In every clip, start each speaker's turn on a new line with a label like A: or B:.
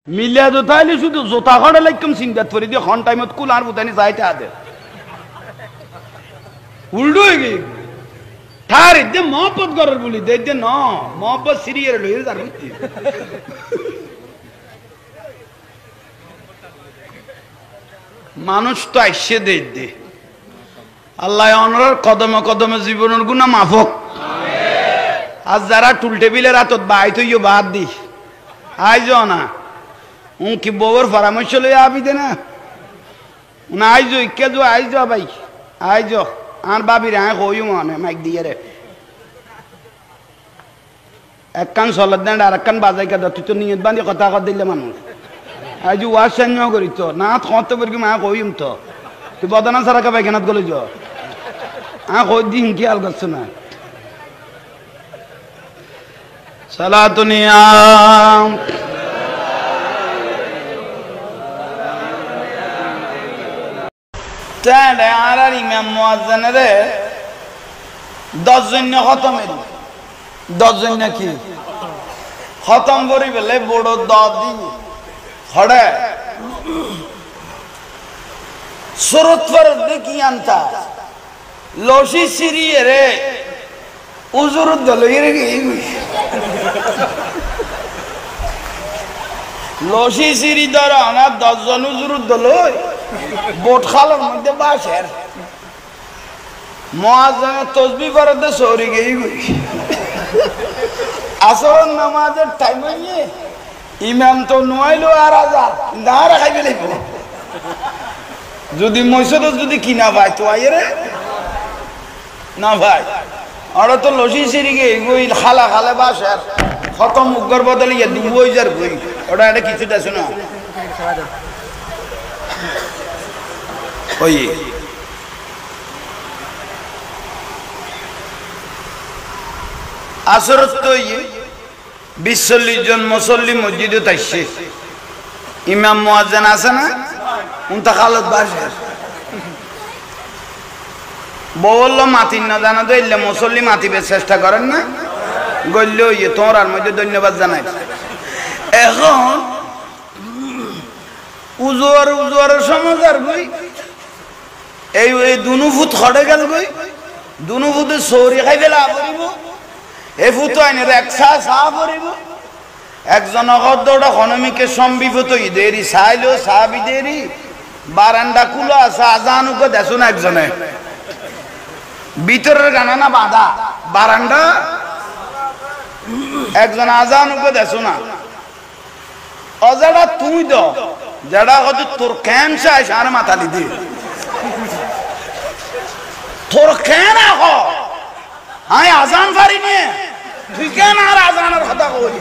A: মিলিয়া জোতাইলে শুধু জোতা খড়ে লাইকম চিন্তাত করে দিয়ে খন টাইমত কুল আর বুতানি যাইতে আদে উল্টো হয়ে গিয়ে ঠার দে মহব্বত করার বলি দে দে ন মহব্বত সিরিয়ার লইয়ে যার বুঝতি মানুষ তো আইসে দে দে আল্লাহ অনরার কদমে কদমে জীবনের গুণা মাফক আজ যারা টুল টেবিলের হাতত বাইত হইও বাদ দি আইজ না কি বউর পরামর্শ লইয়া আবি দে না আইজ কে যো আইজ ভাই আইজ আর বাবির হ্যাঁ কইও মনে মাইক দিয়ে রে এক কান চলত দেন আর এক কান বাজাই কাদা তুই তো নিয়ত বান্ধি কথা কর দিলে মানুষ আইজ ওয়াজ সান্য করি তো না খত বলকি মা কইম তো তুই বদনা সারা কা পাইখানাত গলে যা কই দিন কি আল করছ না সালাতুনিয়াম তাহলে আর আর ইমাম মুয়াজ্জিনরে 10 জন খতম এর 10 জন কি খতম করি বলে বড় দাদি খড়ে সুরত ফরজ দেখি আনতা লসি সিরিয়ে রে উজুর দলই রে লসি সিরি ধরা না 10 জন উজুর দলই বোট খালের মধ্যে বাসের মুয়াজ্জিনের তাসবিহ পড়তে সরি গই আসর নামাজের টাইম হইয়ে ইমাম তো নয়লো আর আজান না রাখাইবে লাগব যদি মসজিদ যদি কিনা ভাই তো আইরে না ভাই ওরা তো লসি সিরি গই খালা খালে বাসের খতম উগ্র বদলে ইয়া দুবই যার কই ওটা এটা কিছুটা শোনা ওই আসরত তো 20-40 জন মুসল্লি মসজিদে তাইছে ইমাম মুয়াজ্জিন আছে না উনতা খালত বাসের বলল মাতিন না জানা তো এলে মুসল্লি মাতিবে চেষ্টা করেন না গল্য ইয়ে তোর আর মধ্যে ধন্যবাদ জানাই এখন উজুয়ারের সমাজার বই এই দুনু ফুট খড়ে গেল গই দুনু ফুটে সৌরি খাই ফেলা পড়িব এই ফুট আইনের একসা চা পড়িব একজন অগদ্দটা হনমিকে সম্বিভূত দেরি চাইলো চাবি দেরি বারান্দা কুলো আছে আজানুকে দেখো না একজনে ভিতরের গানা না বাঁধা বারান্দা একজন আজানুকে দেখো না অজাড়া তুই দ যারা কত তোর কেন চাই আর মাথালি দি তোর কেন হ্যাঁ আজান পারি নিয়ে তুই কেন আর আজানের কথা কই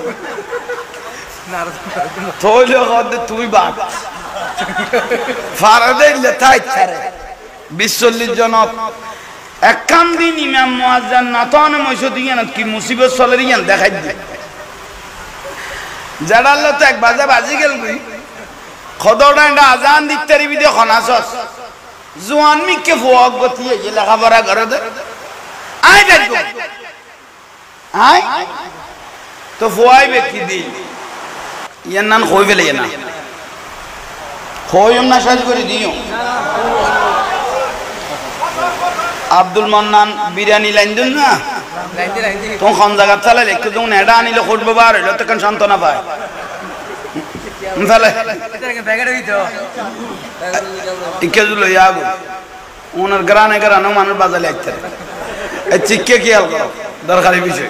A: তৈলে কত তুই বাদ ফারাদে লেতাই ছাড়ে 20-40 জন একখান দিন ইমাম মুয়াজ্জিন না তো না মসজিদ ইয়ান কি মুসিবত চলে ইয়ান দেখাই দি যারা আল্লাহ তো এক বাজি গেল গই খদরডা আজান দিতে রিবি দে খনাসস জওয়ান মিকে ফোক গতি এই লেখাপড়া করে দে আই দেখো আই তো ফোয়াইবে কি দি ইয়ান নাম কই ফেলে না কইম না সাজ করে দিও আব্দুল মান্নান বিরিয়ানি লাইন দেন না তো কোন জায়গা চালালে একটু যখন এটা আনিলে খুঁজবো বার হইলো তখন সান্ত্বনা পায় ফেলে ইকেজুলো ইয়াগো ওনার গ্রানে গ্রানে মানুষ বাজালে আসতে এই চিক্কে কি আল দরকারি বিষয়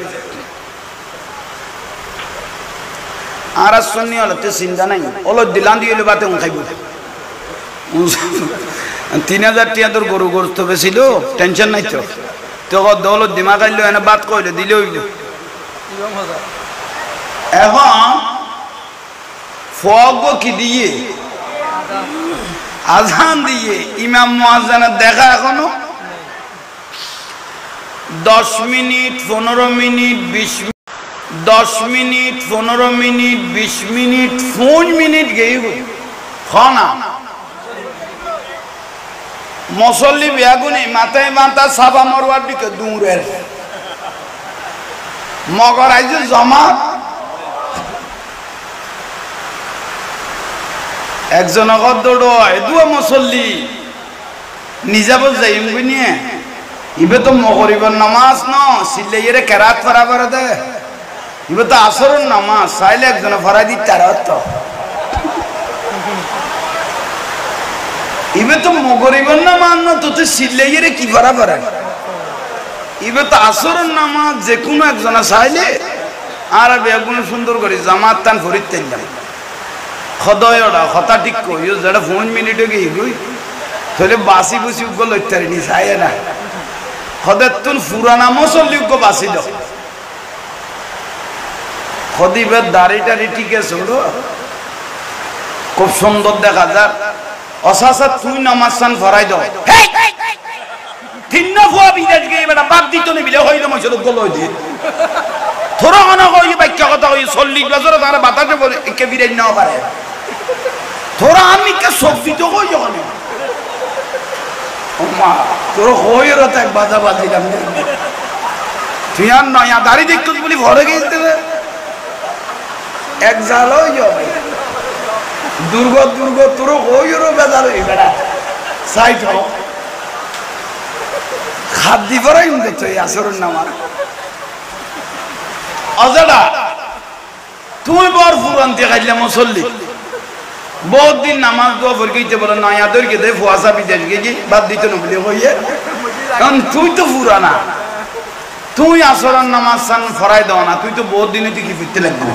A: আর শুনি হলো তো চিন্তা নাই ওলো দিলান দিয়ে হলো বাতে খাইব 3000 টাকা তোর গরু গোস্ত বেছিল টেনশন নাই তো তো দৌলত দিমাগ আইলো এনে বাত কইলো দিলে হইল এখন ফগ কি দিয়ে আজান দিয়ে ইমাম মুয়াজ্জিনের দেখা এখনো 10 minute 15 minute 20 10 minute 15 minute 20 minute 5 minute গেই খানা মুসল্লি বেগুনি মাথায় মাথা সাবা মরওয়ার দিকে দূরের মগর আইজ জমা একজন দৌড়য় দুয়া মুসল্লি নিজাব যাইম নিয়ে ইবে তো মগরিবের নামাজ ন সিল্লাইয়ের কেরাত ফরা করে দে ইবে তো আসরের নামাজ চাইলে একজনে ফরাই দি তারাত ইবে তো মগরিবের নামাজ ন তো সিল্লাইয়ের কি ফরা করে ইবে তো আসরের নামাজ যে কোনো একজনে চাইলে আর বেগুন সুন্দর করে জামাত তান ফরিদ তেন খদয়টা কথা ঠিক কই যেটা 5 মিনিটে গিয়ে গই তাহলে বাসি বুসি উগ্র লইতারি নি চাই না খদের তুন পুরানা মুসল্লি উগ্র বাসি দাও খদিবের দাড়ি টাড়ি ঠিক আছে খুব সুন্দর দেখা যাক অসাসা তুই নামাজ সান ফরাই দাও তিন ফুয়া বিদেশ গিয়ে বেটা বাদ দিত নি বিলে হইলে মসজিদ উগ্র লই দিয়ে থোড়া হনা কই বাক্য কথা কই 40 বছর তারা বাতাসে বলে একে বিরাই নেওয়া পারে তোরা আমি কে সবজি তো কই যখন ওমা তোর হইর তো এক বাজা বাজিলাম তুই আর নয়া দাড়ি দেখছিস বলি ভরে গেছে এক জাল হই যাবে দুর্গ দুর্গ তোর হইর বেজার হই বেড়া সাইড হ খাদ্দি পরাই উঠে তুই আসরের নামাজ অজাডা তুই বড় ফুরান্তি খাইলে মুসল্লি বহুত দিন নামাজ দোয়া ফরকিতে বলে নয়া দরকে দে ফুয়াসা বিদেশ গেছি বাদ দিতে না বলে হইয়ে কারণ তুই তো ফুরানা তুই আসরের নামাজ সান ফরাই দাও না তুই তো বহুত দিনে তুই কি ফিরতে লাগবে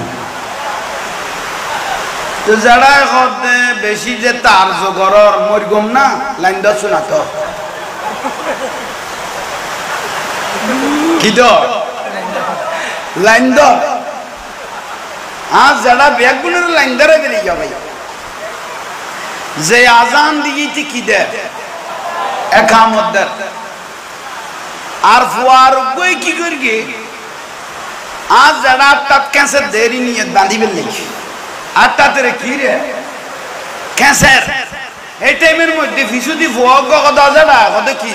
A: তো যারা করতে বেশি যে তার জগরর মরগম না লাইন দা শোনা তো কি তো লাইন দা আজ যারা বেগুনের লাইন ধরে বেরিয়ে যাবে যে আজান দিয়েছি কি দে একামত আর ফুয়ার কই কি করগে আজ যারা আটটা ক্যান্সার দেরি নিয়ে বাঁধিবেন নাকি আটটাতে রে কি রে ক্যান্সার এই টাইমের মধ্যে ফিসুদি ফুয়া কথা যারা কত কি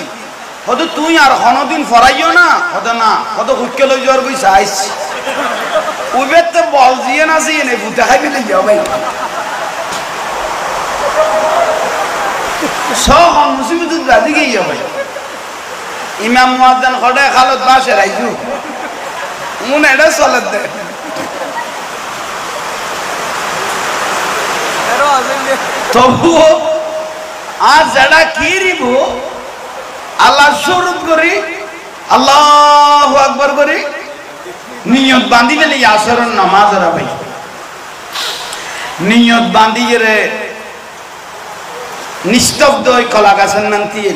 A: কত তুই আর কোনদিন ফরাইও না কত না কত হুটকে লই যাওয়ার কই চাইছ উবের তো বল দিয়ে না দিয়ে নে ভূতে খাই ফেলে যাও ভাই সব মুসিবত রাজি গিয়ে যাবে ইমাম মুয়াজ্জিন খড়ে খালত বাসে রাইজু মন এটা চলত দে তবু আজ যারা কি রিব আল্লাহ স্বরূপ করি আল্লাহু আকবার করি নিয়ত বাঁধি গেলে আসরের নামাজ রা ভাই নিয়ত বাঁধি রে নিস্তব্ধ ওই কলা গাছের নাম দিয়ে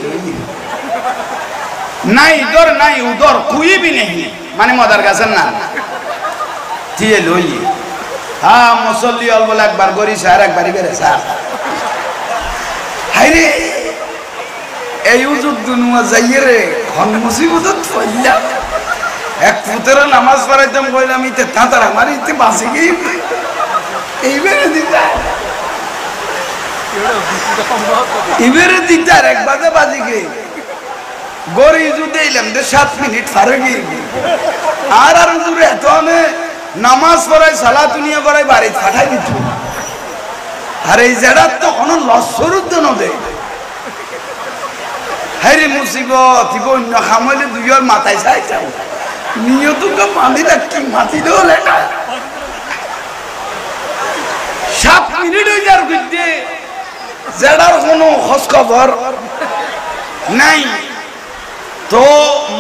A: নাই ইদর নাই উদর কুই বি নেই মানে মদার গাছের নাম দিয়ে লই হ্যাঁ মুসল্লি অল বলে একবার করি স্যার একবারই বেড়ে স্যার হাই রে এই উজুর দুনুয়া যাইয়ে রে হন মুসিবত ফইলা এক পুতের নামাজ পড়াইতাম কইলাম ইতে তাঁতার আমার ইতে বাসি গিয়ে এইবারে দিতার এবারে দিতার এক বাজে বাজি গিয়ে গড়ি জুতে এলাম 7 মিনিট ফারে গিয়ে আর আর উজুরে এত আমি নামাজ পড়াই সালাত নিয়ে পড়াই বাড়ি পাঠাই দিত আর এই জেডার তো কোনো লসরুদ্ধ নদে হ্যাঁ মুসিবত অন্য খামলে দুইয়ের মাথায় চাইতাম নিয়ত মালিটা কি মাতি দেও লেখা 7 মিনিট হয়ে যার বুঝতে জেডার কোনো খোঁজ খবর নাই তো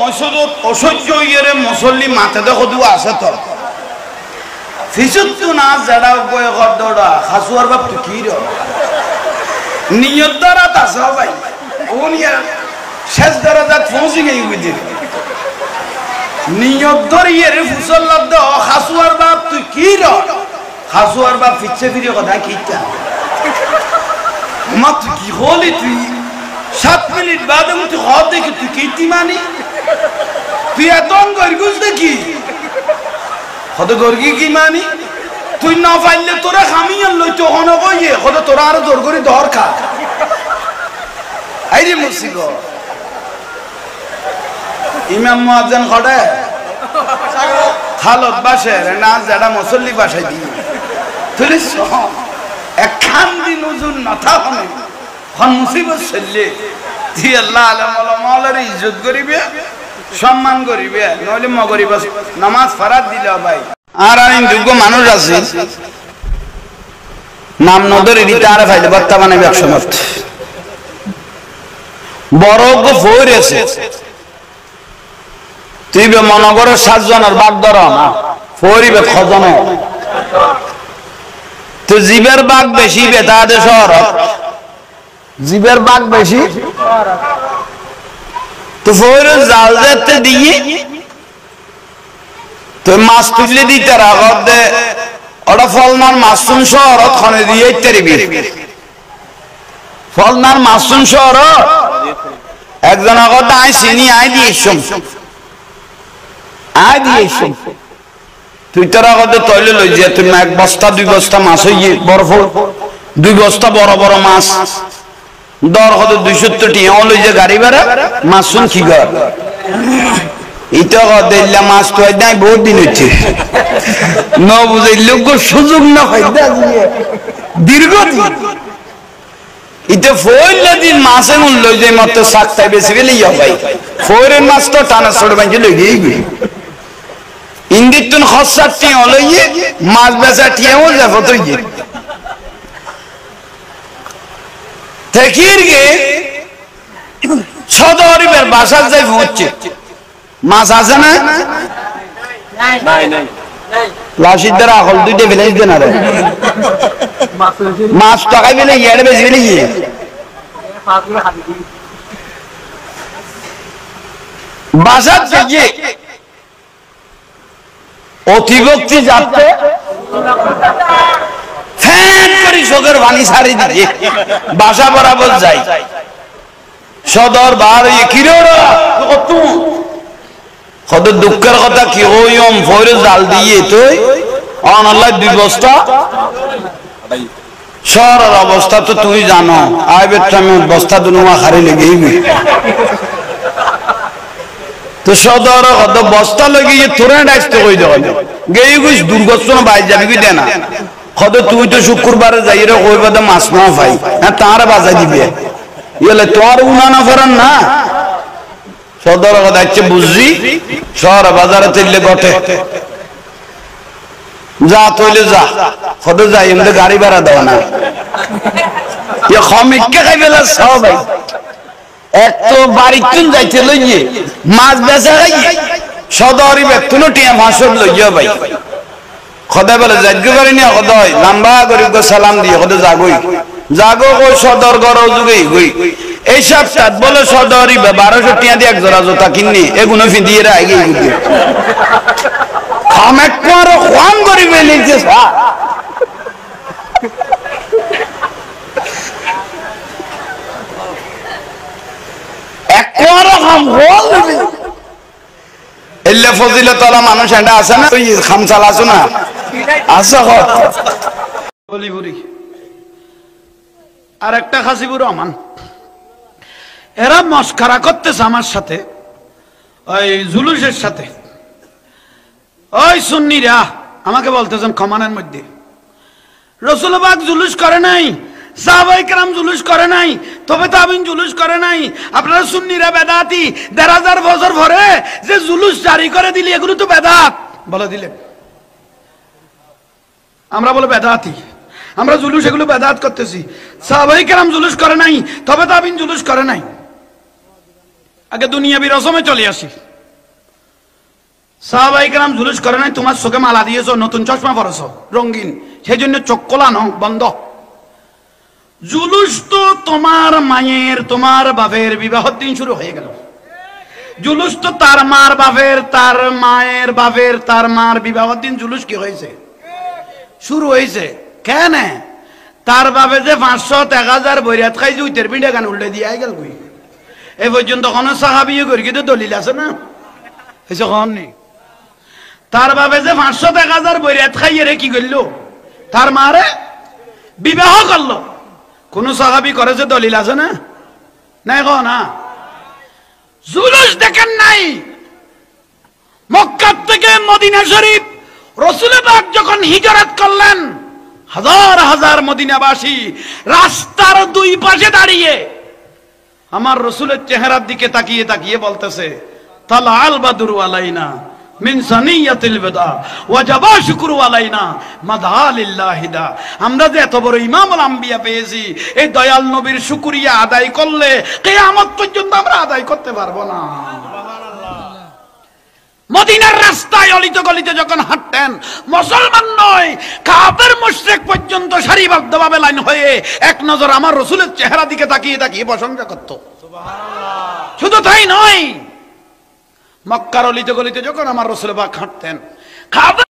A: মসজিদত অসহ্য ইয়েরে মুসল্লি মাথা দেখো দু আছে তো ফিসুত তো না জেডা গয়ে ঘর দৌড়া খাসুয়ার বাপ তো কি রে নিয়ত দ্বারা আছে ভাই ও নিয়ে শেষ দরজাত পৌঁছে গই বুঝি নিয়ত ধরিয়ে রে ফুসল্লাদ দ খাসুয়ার বাপ তুই কি রে খাসুয়ার বাপ ফিচ্ছে ফিরে কথা কিটা মা তুই কি হলি তুই 7 মিনিট বাদে তুই হদ দেখি তুই কিটি মানি তুই এত গরগুস দেখি হদ গরগি কি মানি তুই না পাইলে তোরা খামিয়ান লইতে হন কইয়ে হদ তোরা আর জোর করে দরকার আইরে মুসিবত ইমাম মুয়াজ্জিন খড়ে খালত বাসে না যারা মুসল্লি বাসায় দি তুই এক খান যদি নজর না থাকে কোন মুসিবত চললে জি আল্লাহ আলম মাওলার ইজ্জত করিবে সম্মান করিবে নইলে মগরিব নামাজ ফরজ দিলে ভাই আর আইন যোগ্য মানুষ আছে নাম নদরে দিতে আর ফাইলে বর্তমানে ব্যবসা করতে বড় গো ফইরেছে তুই মনগরের 7 জনের বাদ ধর না ফরিবে খজন তো জীবের বাঘ বেশি বেতাদে শহর জীবের বাঘ বেশি তো ফইরে জাল যেতে দিয়ে তো মাছ তুলে দিতে রাখত দে ওটা ফলনার মাসুম শহর খনে দিয়ে তেরিবি ফলনার মাসুম শহর একজন আগত আই চিনি আই দিয়েছম আই দিয়েছম তুই তোর আগতে তৈলে লই যে তুমি 1 বস্তা 2 বস্তা মাছ হইয়ে বরফ 2 বস্তা বড় বড় মাছ দর কত 270 টিয়া লই যে গাড়ি ভাড়া মাসুম কি গর ইটা দিল্লা মাছ তো নাই বহুত দিন হচ্ছে ন বুঝে লোক সুযোগ না ফায়দা দিয়ে দীর্ঘদিন ইতে ফইলা দিন মাছে মূল্য যে মত সাকতাই বেশি গেলে ইয়া ভাই ফইরের মাছ তো টানা ছড় বাঁধে লই গই ইন্দিতুন খসার টিয়া লইয়ে মাছ বেচা টিয়াও যাব তুই তেকির গে সদরিবের বাসা যাই হচ্ছে মাছ আছে না নাই নাই লাশিদার আকল দুইটা ফেলে দেন আরে মাছ টাকা ফেলে ইয়ারে বেশি ফেলে গিয়ে বাজার থেকে অতিভক্তি যাচ্ছে ফ্যান করে চোখের পানি ছাড়ি দিয়ে বাসা বরাবর যাই সদর বার কিরোরা কত কত দুঃখের কথা কি ওইম ফয়রে জাল দিয়ে তুই অনলাইন 2 বস্তা শহরের অবস্থা তো তুই জানো আইবে টাইমে বস্তা দুনুয়া খারি লেগেইবি তো সদর কত বস্তা লাগিয়ে তোরা ডাইতে কই দেব গেই গুছ দুর্ঘটনা বাই যাবি কি দেনা কত তুই তো শুক্রবারে যাইরে কইবা তো মাছ না ভাই না তার বাজাই দিবে ইলে তোর উনা না ফরান না সদর কথা হচ্ছে বুঝছি শহর বাজারে চললে বটে যা তৈলে যা কত যাই এমনি গাড়ি ভাড়া দেওয়া না খমিককে খাই ফেলা সব ভাই এক তো বাড়িতে যাইতে লইয়ে মাছ বেচা খাইয়ে সদরি বেতুনো টিয়া মাসব লইয়া ভাই খদাই বলে যাইতে পারি না খদাই লম্বা করে সালাম দিয়ে খদে জাগই জাগো কই সদর গড় যুগেই গই এই সপ্তাহ বলে সদরি 1200 টিয়া দিয়ে এক জোড়া জুতা কিনি এগুলো ফিদিয়ে রাই গই খামেক করে খান করি বেলিছে একবার খাম হল এলে ফজিলত আলা মানুষ এটা আছে না তুই খাম চালাছো না আছে বলিপুরি আর একটা খাসিবুর রহমান এরা মস্কারা করতেছে আমার সাথে ওই জুলুসের সাথে ওই সুন্নিরা আমাকে বলতেছেন ক্ষমানের মধ্যে রাসূলুল্লাহ জুলুস করে নাই সাহাবায়ে কেরাম জুলুস করে নাই তবে তাবিন জুলুস করে নাই আপনারা সুন্নিরা বেদাতি 1000 বছর পরে যে জুলুস জারি করে দিলি এগুলো তো বেদাত বলে দিলেন আমরা বলে বেদাতি আমরা জুলুস এগুলো বেদাত করতেছি সাহাবায়ে কেরাম জুলুস করে নাই তবে তাবিন জুলুস করে নাই আগে দুনিয়াবি রসমে চলে আসি সাহাবায়ে কেরাম জুলুস করে নাই তোমার চোখে মালা দিয়েছো নতুন চশমা পরেছো রঙিন সেই জন্য চোখ কোলানো বন্ধ জুলুস তো তোমার মায়ের তোমার বাপের বিবাহের দিন শুরু হয়ে গেল জুলুস তো তার মার বাপের তার মায়ের বাপের তার মার বিবাহের দিন জুলুস কি হয়েছে শুরু হয়েছে কেন তার বাপে যে 500-1000 বইরাত খাই জুইতের পিঠে গান উল্টে দিয়ে গেল কই এই পর্যন্ত কোনো সাহাবী করে কিন্তু দলিল আছে না এসে কখন নেই তার বাপে যে 500-1000 বইরাত খাইয়ে রে কি করলো তার মারে বিবাহ করলো কোন সাহাবী করেছে দলিল আছে না নাই গো না জুলুস দেখেন নাই মক্কা থেকে মদিনা শরীফ রাসূল পাক যখন হিজরত করলেন হাজার হাজার মদিনাবাসী রাস্তার দুই পাশে দাঁড়িয়ে আমার রাসূলের চেহারার দিকে তাকিয়ে তাকিয়ে বলতেছে, তালাল বাদরু আলাইনা মিন সানিয়াতিল বিদা ওয়াজাবা শুকরু আলাইনা মাদালিল্লাহিদা। আমরা যে এত বড় ইমামুল আম্বিয়া পেয়েছি, এই দয়াল নবীর শুকরিয়া আদায় করলে কিয়ামত পর্যন্ত আমরা আদায় করতে পারবো না। মদিনার রাস্তায় অলিত গলিতে যখন হাঁটতেন, মুসলমান নয় কাফের মুশরিক পর্যন্ত সারিবদ্ধভাবে লাইন হয়ে এক নজর আমার রাসূলের চেহারা দিকে তাকিয়ে তাকিয়ে প্রশংসা করত। সুবহানাল্লাহ। শুধু তাই নয়, মক্কার অলিতে গলিতে যখন আমার রাসূল পাক হাঁটতেন, কাফের